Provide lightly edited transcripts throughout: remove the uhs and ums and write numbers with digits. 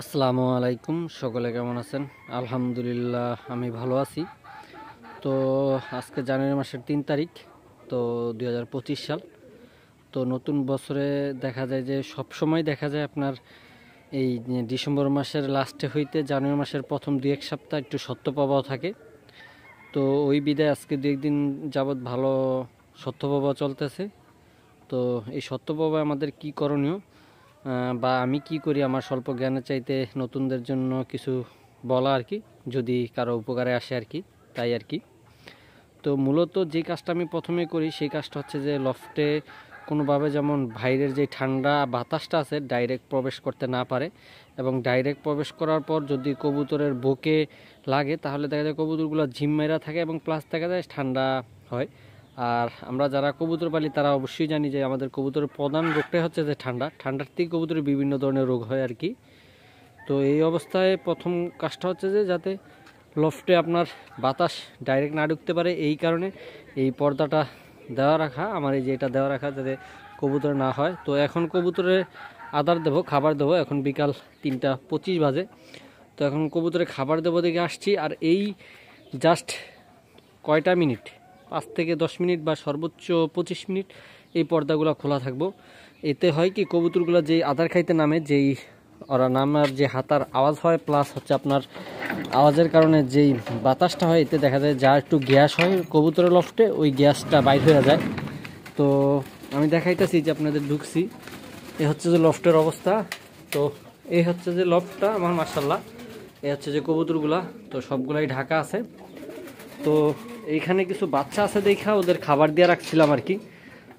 আসসালামু আলাইকুম, সকলে কেমন আছেন? আলহামদুলিল্লাহ আমি ভালো আছি। তো আজকে জানুয়ারি মাসের 3 তারিখ, তো 2025 সাল। তো নতুন বছরে দেখা যায় যে সব সময় দেখা যায় আপনার এই ডিসেম্বর মাসের লাস্টে হইতে জানুয়ারি মাসের প্রথম 2-1 সপ্তাহ একটু শৈত্যপ্রবাহ থাকে। তো ওই বিদায় আজকে 2-1 দিন যাবৎ ভালো শৈত্যপ্রবাহ চলতেছে। তো এই শৈত্যপ্রবাহে আমাদের কি করণীয় বা আমি কি করি আমার স্বল্প জ্ঞানের চাইতে নতুনদের জন্য কিছু বলা আর কি, যদি কারো উপকারে আসে আর কি, তাই আর কি। তো মূলত যে কাজটা আমি প্রথমে করি সেই কাজটা হচ্ছে যে লফটে কোনোভাবে যেমন বাইরের যে ঠান্ডা বাতাসটা আছে ডাইরেক্ট প্রবেশ করতে না পারে, এবং ডাইরেক্ট প্রবেশ করার পর যদি কবুতরের বুকে লাগে তাহলে দেখা যায় কবুতরগুলো ঝিম মেরা থাকে এবং প্লাস দেখা যায় ঠান্ডা হয়। আর আমরা যারা কবুতর পালি তারা অবশ্যই জানি যে আমাদের কবুতরের প্রধান রোগটাই হচ্ছে যে ঠান্ডার থেকে কবুতরের বিভিন্ন ধরনের রোগ হয় আর কি। তো এই অবস্থায় প্রথম কাজটা হচ্ছে যে যাতে লফটে আপনার বাতাস ডাইরেক্ট না ঢুকতে পারে, এই কারণে এই পর্দাটা দেওয়া রাখা, আমার এই যে এটা দেওয়া রাখা যাতে কবুতর না হয়। তো এখন কবুতরে আদার দেবো, খাবার দেবো, এখন বিকাল 3টা 25 বাজে। তো এখন কবুতরে খাবার দেবো দেখে আসছি, আর এই জাস্ট কয়টা মিনিট, 5 থেকে 10 মিনিট বা সর্বোচ্চ 25 মিনিট এই পর্দাগুলো খোলা থাকবো। এতে হয় কি, কবুতরগুলো যেই আদার খাইতে নামে, যেই ওরা নামার যে হাতার আওয়াজ হয়, প্লাস হচ্ছে আপনার আওয়াজের কারণে যেই বাতাসটা হয়, এতে দেখা যায় যা একটু গ্যাস হয় কবুতরের লফটে, ওই গ্যাসটা বাইর হয়ে যায়। তো আমি দেখাইতেছি যে আপনাদের ঢুকছি, এ হচ্ছে যে লফটের অবস্থা। তো এই হচ্ছে যে লফটটা আমার, মাশাআল্লাহ। এই হচ্ছে যে কবুতরগুলা, তো সবগুলাই ঢাকা আছে। তো এইখানে কিছু বাচ্চা আছে দেখা ওদের খাবার দিয়ে রাখছিলাম আর কি।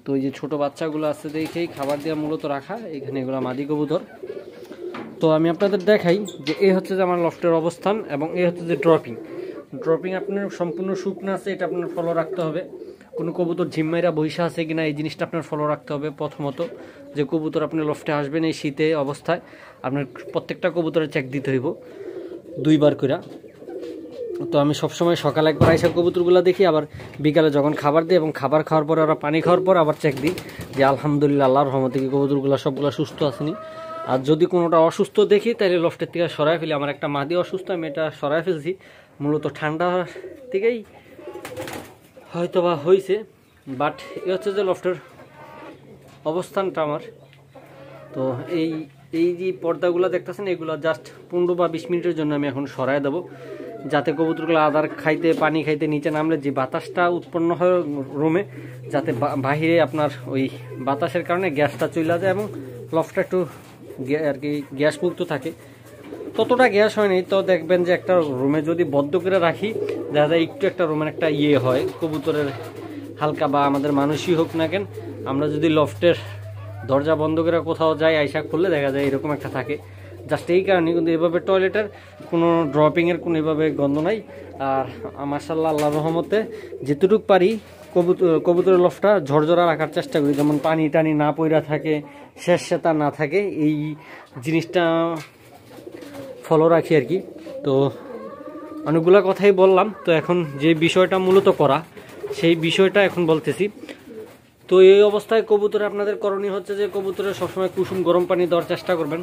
তো ওই যে ছোট বাচ্চাগুলো আছে দেখেই খাবার দেওয়া মূলত রাখা, এখানে এগুলো মাদি কবুতর। তো আমি আপনাদের দেখাই যে এই হচ্ছে যে আমার লফটের অবস্থান, এবং এই হচ্ছে যে ড্রপিং আপনার সম্পূর্ণ শুকনো আছে, এটা আপনার ফলো রাখতে হবে। কোনো কবুতর ঝিম্মাইরা বৈশা আছে কিনা এই জিনিসটা আপনার ফলো রাখতে হবে। প্রথমত যে কবুতর আপনি লফটে আসবেন এই শীতে অবস্থায়, আপনার প্রত্যেকটা কবুতরে চেক দিতে হইব 2বার করে। তো আমি সবসময় সকালে একবার আইসা কবুতরগুলো দেখি, আবার বিকালে যখন খাবার দিই এবং খাবার খাওয়ার পরে ওরা পানি খাওয়ার পর আবার চেক দিই যে আলহামদুলিল্লাহ আল্লাহর রহমতে কি কবুতরগুলো সবগুলো সুস্থ আসেনি। আর যদি কোনোটা অসুস্থ দেখি তাহলে লফটের থেকে সরাই ফেলি। আমার একটা মাদি অসুস্থ, আমি এটা সরাই ফেলছি, মূলত ঠান্ডার থেকেই হয়তো বা হয়েছে। বাট এ হচ্ছে যে লফটের অবস্থানটা আমার। তো এই এই যে পর্দাগুলো দেখতেছেন, এগুলো জাস্ট 15 বা 20 মিনিটের জন্য আমি এখন সরাই দেবো, যাতে কবুতরগুলো আদার খাইতে পানি খাইতে নিচে নামলে যে বাতাসটা উৎপন্ন হয় রুমে, যাতে বাহিরে আপনার ওই বাতাসের কারণে গ্যাসটা চলে যায় এবং লফটটা একটু আর কি গ্যাস মুক্ত থাকে। ততটা গ্যাস হয়নি, তো দেখবেন যে একটা রুমে যদি বদ্ধ করে রাখি দেখা যায় একটু একটা রুমের একটা হয় কবুতরের হালকা, বা আমাদের মানুষই হোক না কেন, আমরা যদি লফটের দরজা বন্ধ করে কোথাও যাই আইসা খুললে দেখা যায় এরকম একটা থাকে। জাস্ট এই কারণে, কিন্তু এভাবে টয়লেটের কোনো ড্রপিংয়ের কোনো এভাবে গন্ধ নাই। আর মাশাআল্লাহ আল্লাহর রহমতে যেটুকু পারি কবুতরের লফটটা ঝরঝরা রাখার চেষ্টা করি, যেমন পানি টানি না পইরা থাকে, স্যাঁতস্যাঁতা না থাকে, এই জিনিসটা ফলো রাখি আর কি। তো অনেকগুলো কথাই বললাম, তো এখন যে বিষয়টা মূলত করা সেই বিষয়টা এখন বলতেছি। তো এই অবস্থায় কবুতরে আপনাদের করণীয় হচ্ছে যে কবুতরের সবসময় কুসুম গরম পানি দেওয়ার চেষ্টা করবেন।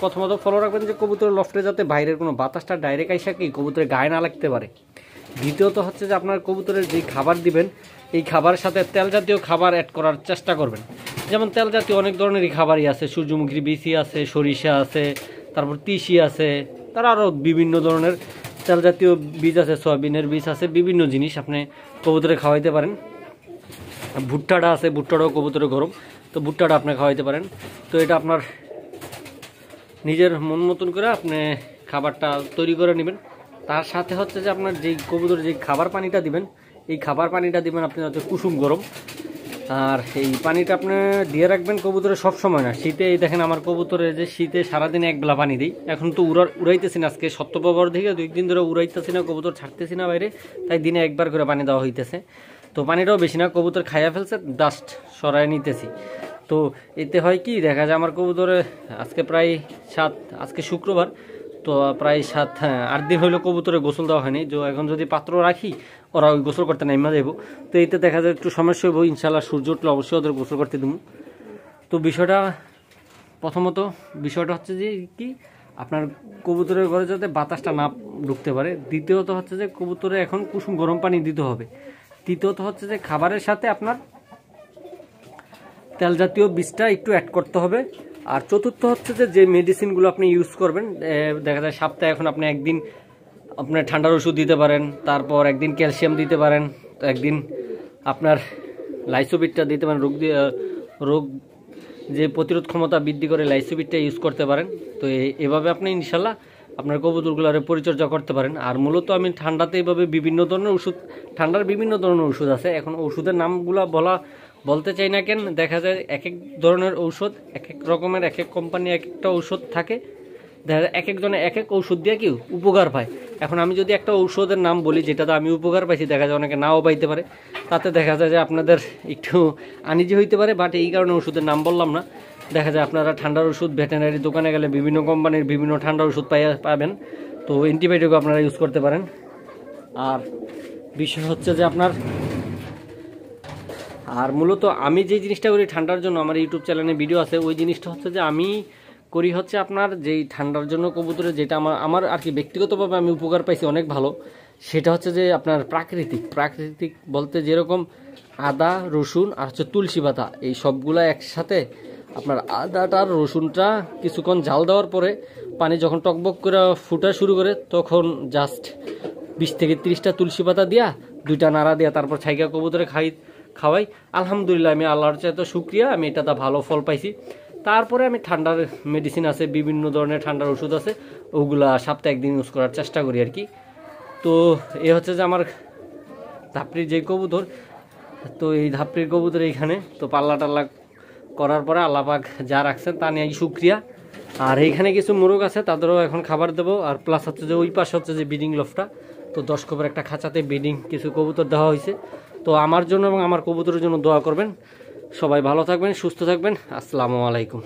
প্রথমত ফলো রাখবেন যে কবুতরের লফটে যাতে বাইরের কোনো বাতাসটা ডাইরেক্ট আইসা কি কবুতরের গায়ে না লাগতে পারে। দ্বিতীয়ত হচ্ছে যে আপনার কবুতরের যে খাবার দিবেন এই খাবারের সাথে তেল জাতীয় খাবার অ্যাড করার চেষ্টা করবেন। যেমন তেল জাতীয় অনেক ধরনেরই খাবারই আছে, সূর্যমুখীর বিচি আছে, সরিষা আছে, তারপর তিসি আছে, তার আরও বিভিন্ন ধরনের তেল জাতীয় বীজ আছে, সয়াবিনের বীজ আছে, বিভিন্ন জিনিস আপনি কবুতরে খাওয়াইতে পারেন। ভুট্টাটা আছে, ভুট্টাটাও কবুতরে গরম, তো ভুট্টাটা আপনি খাওয়াইতে পারেন। তো এটা আপনার নিজের মন মতন করে আপনি খাবারটা তৈরি করে নেবেন। তার সাথে হচ্ছে যে আপনার যেই কবুতর যে খাবার পানিটা দিবেন, এই খাবার পানিটা দিবেন আপনি হচ্ছে কুসুম গরম। আর এই পানিটা আপনি দিয়ে রাখবেন কবুতরে সব সময় না, শীতে এই দেখেন আমার কবুতরে যে শীতে সারাদিনে একবেলা পানি দিই। এখন তো উড়াইতেছি না, আজকে সত্যপ্রবর থেকে 2 দিন ধরে উড়াইতেছি না, কবুতর ছাড়তেছি না বাইরে, তাই দিনে একবার করে পানি দেওয়া হইতেছে। তো পানিটাও বেশি না, কবুতর খাইয়া ফেলছে, ডাস্ট সরাই নিতেছি। তো এতে হয় কি, দেখা যায় আমার কবুতরে আজকে প্রায় আজকে শুক্রবার, তো প্রায় 8 দিন হইলো কবুতরে গোসল দেওয়া হয়নি। যে এখন যদি পাত্র রাখি ওরা ওই গোসল করতে নাইমা যাইব, তো এতে দেখা যায় একটু সমস্যা হইব। ইনশাল্লাহ সূর্য উঠলে অবশ্যই ওদের গোসল করতে দেবো। তো প্রথমত বিষয়টা হচ্ছে যে কি, আপনার কবুতরের ঘরে যাতে বাতাসটা না ঢুকতে পারে। দ্বিতীয়ত হচ্ছে যে কবুতরে এখন কুসুম গরম পানি দিতে হবে। তৃতীয়ত হচ্ছে যে খাবারের সাথে আপনার তেল জাতীয় বীজটা একটু অ্যাড করতে হবে। আর চতুর্থ হচ্ছে যে মেডিসিনগুলো আপনি ইউজ করবেন, দেখা যায় সপ্তাহে এখন আপনি একদিন আপনার ঠান্ডার ওষুধ দিতে পারেন, তারপর একদিন ক্যালসিয়াম দিতে পারেন, তো একদিন আপনার লাইসোবিটটা দিতে পারেন, রোগ যে প্রতিরোধ ক্ষমতা বৃদ্ধি করে লাইসোবিটটা ইউজ করতে পারেন। তো এভাবে আপনি ইনশাল্লাহ আপনার কবুতরগুলোর পরিচর্যা করতে পারেন। আর মূলত আমি ঠান্ডাতে এইভাবে বিভিন্ন ধরনের ওষুধ, ঠান্ডার বিভিন্ন ধরনের ওষুধ আছে, এখন ওষুধের নামগুলো বলতে চাই না কেন, দেখা যায় এক এক ধরনের ঔষধ এক এক রকমের, এক এক কোম্পানি এক একটা ঔষধ থাকে, দেখা যায় এক একজনে এক এক ঔষধ দিয়ে কি উপকার পায়। এখন আমি যদি একটা ঔষধের নাম বলি যেটাতে আমি উপকার পাইছি, দেখা যায় অনেকে নাও পাইতে পারে, তাতে দেখা যায় যে আপনাদের একটু আনিজি হইতে পারে, বাট এই কারণে ওষুধের নাম বললাম না। দেখা যায় আপনারা ঠান্ডার ওষুধ ভেটেরিনারি দোকানে গেলে বিভিন্ন কোম্পানির বিভিন্ন ঠান্ডার ওষুধ পাবেন, তো অ্যান্টিবায়োটিকও আপনারা ইউজ করতে পারেন। আর বিষয় হচ্ছে যে আপনার, আর মূলত আমি যে জিনিসটা করি ঠান্ডার জন্য, আমার ইউটিউব চ্যানেলে ভিডিও আছে, ওই জিনিসটা হচ্ছে যে আমি করি হচ্ছে আপনার যেই ঠান্ডার জন্য কবুতরের যেটা আমার আর কি ব্যক্তিগতভাবে আমি উপকার পাইছি অনেক ভালো, সেটা হচ্ছে যে আপনার প্রাকৃতিক বলতে যেরকম আদা, রসুন আর হচ্ছে তুলসী পাতা, এই সবগুলা একসাথে আপনার আদাটার রসুনটা কিছুক্ষণ জাল দেওয়ার পরে পানি যখন টকবক করে ফুটা শুরু করে, তখন জাস্ট 20 থেকে 30টা তুলসী পাতা দিয়া 2টা নাড়া দিয়া তারপর ছাইকা কবুতরে খাওয়াই। আলহামদুলিল্লাহ, আমি আল্লাহর চাইতে শুক্রিয়া, আমি এটাতে ভালো ফল পাইছি। তারপরে আমি ঠান্ডার মেডিসিন আছে, বিভিন্ন ধরনের ঠান্ডার ওষুধ আছে, ওগুলা সপ্তাহে একদিন ইউজ করার চেষ্টা করি আর কি। তো এ হচ্ছে যে আমার ধাপড়ির যে কবুতর, তো এই ধাপড়ির কবুতর এইখানে তো পাল্লা টাল্লা করার পরে আল্লাহ পাক যা রাখছেন তা নিয়ে শুক্রিয়া। আর এইখানে কিছু মোরগ আছে, তাদেরও এখন খাবার দেবো। আর প্লাস হচ্ছে যে ওই পাশে হচ্ছে যে ব্রিডিং লফটা, তো 10 কবুতর একটা খাঁচাতে ব্রিডিং কিছু কবুতর দেওয়া হয়েছে। তো আমার জন্য এবং আমার কবুতরের জন্য দোয়া করবেন। সবাই ভালো থাকবেন, সুস্থ থাকবেন। আসসালামু আলাইকুম।